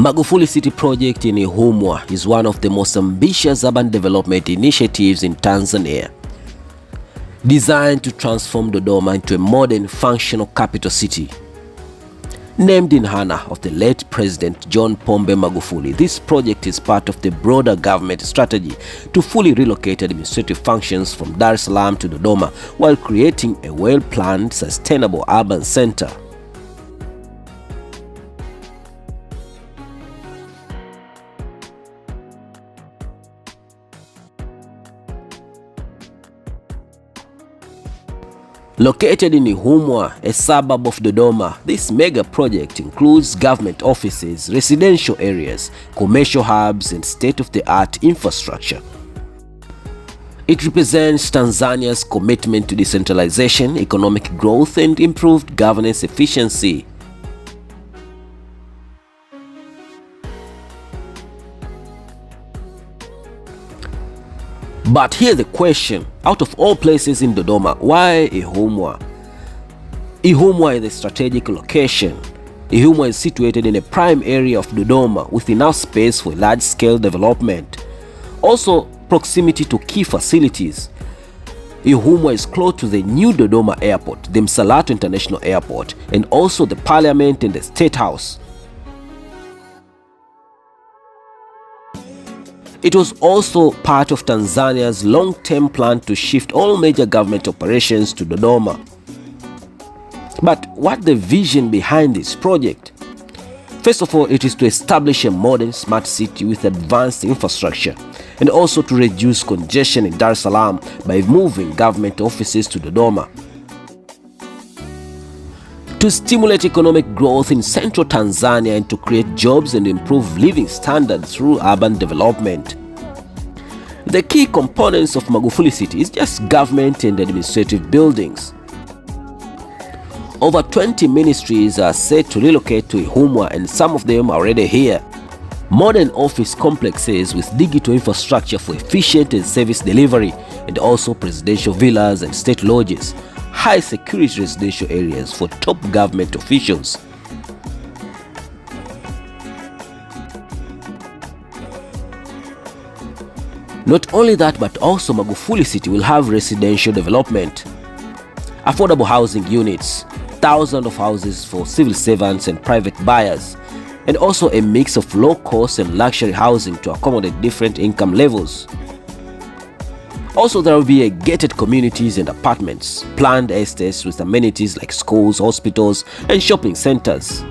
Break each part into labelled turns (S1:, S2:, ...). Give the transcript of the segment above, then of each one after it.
S1: Magufuli City Project in Ihumwa is one of the most ambitious urban development initiatives in Tanzania. Designed to transform Dodoma into a modern, functional capital city. Named in honor of the late President John Pombe Magufuli, this project is part of the broader government strategy to fully relocate administrative functions from Salaam to Dodoma while creating a well-planned, sustainable urban center. Located in Ihumwa, a suburb of Dodoma, this mega project includes government offices, residential areas, commercial hubs, and state-of-the-art infrastructure. It represents Tanzania's commitment to decentralization, economic growth, and improved governance efficiency. But here's the question, out of all places in Dodoma, why Ihumwa? Ihumwa is a strategic location. Ihumwa is situated in a prime area of Dodoma with enough space for large-scale development. Also, proximity to key facilities. Ihumwa is close to the new Dodoma Airport, the Msalato International Airport, and also the Parliament and the State House. It was also part of Tanzania's long-term plan to shift all major government operations to Dodoma. But what's the vision behind this project? First of all, it is to establish a modern smart city with advanced infrastructure and also to reduce congestion in Salaam by moving government offices to Dodoma. To stimulate economic growth in central Tanzania and to create jobs and improve living standards through urban development. The key components of Magufuli City is just government and administrative buildings. Over 20 ministries are set to relocate to Ihumwa and some of them are already here. Modern office complexes with digital infrastructure for efficient and service delivery, and also presidential villas and state lodges. High security residential areas for top government officials. Not only that, but also Magufuli City will have residential development, affordable housing units, thousands of houses for civil servants and private buyers, and also a mix of low-cost and luxury housing to accommodate different income levels. Also, there will be gated communities and apartments, planned estates with amenities like schools, hospitals, and shopping centers.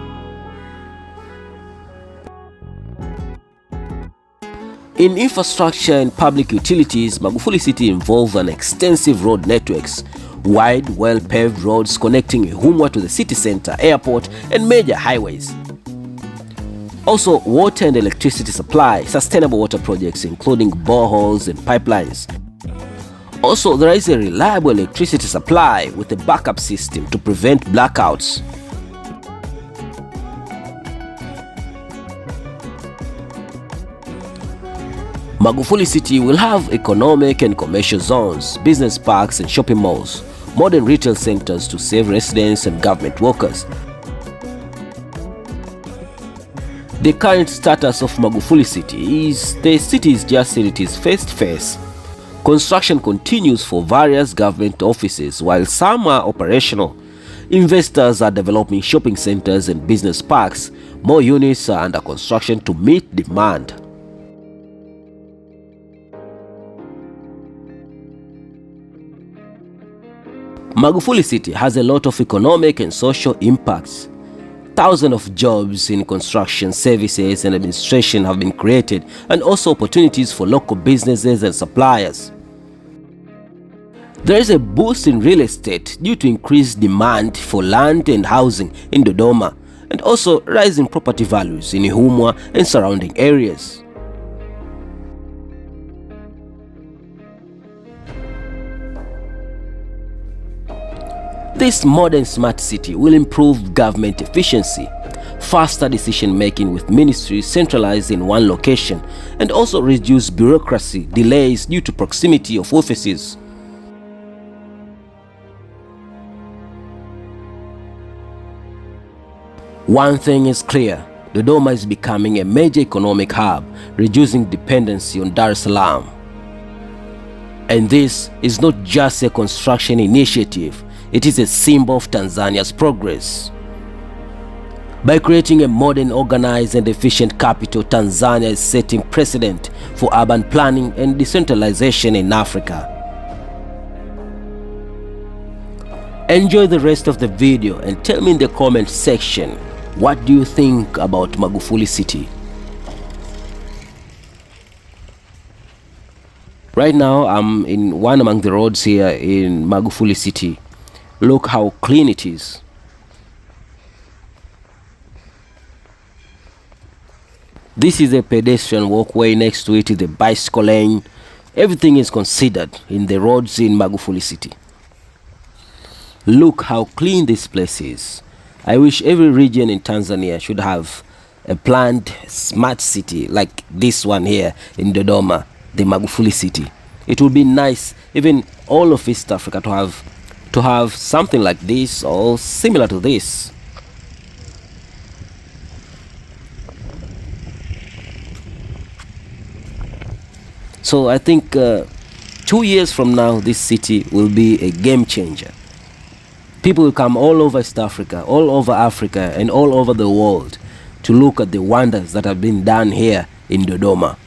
S1: In infrastructure and public utilities, Magufuli City involves an extensive road networks, wide, well-paved roads connecting Ihumwa to the city center, airport, and major highways. Also, water and electricity supply, sustainable water projects including boreholes and pipelines. Also, there is a reliable electricity supply with a backup system to prevent blackouts. Magufuli City will have economic and commercial zones, business parks and shopping malls, modern retail centers to serve residents and government workers. The current status of Magufuli City is the city is just in its first phase. Construction continues for various government offices while some are operational. Investors are developing shopping centers and business parks. More units are under construction to meet demand. Magufuli City has a lot of economic and social impacts. Thousands of jobs in construction, services, and administration have been created, and also opportunities for local businesses and suppliers. There is a boost in real estate due to increased demand for land and housing in Dodoma, and also rising property values in Ihumwa and surrounding areas. This modern smart city will improve government efficiency, faster decision-making with ministries centralized in one location, and also reduce bureaucracy delays due to proximity of offices. One thing is clear, Dodoma is becoming a major economic hub, reducing dependency on Dar es Salaam. And this is not just a construction initiative, it is a symbol of Tanzania's progress. By creating a modern, organized and efficient capital, Tanzania is setting precedent for urban planning and decentralization in Africa. Enjoy the rest of the video and tell me in the comment section, what do you think about Magufuli City? Right now I'm in one among the roads here in Magufuli City. Look how clean it is. This is a pedestrian walkway, next to it is a bicycle lane. Everything is considered in the roads in Magufuli City. Look how clean this place is. I wish every region in Tanzania should have a planned smart city like this one here in Dodoma, the Magufuli City. It would be nice, even all of East Africa, to have something like this or similar to this. So I think 2 years from now, this city will be a game changer. People will come all over East Africa, all over Africa, and all over the world to look at the wonders that have been done here in Dodoma.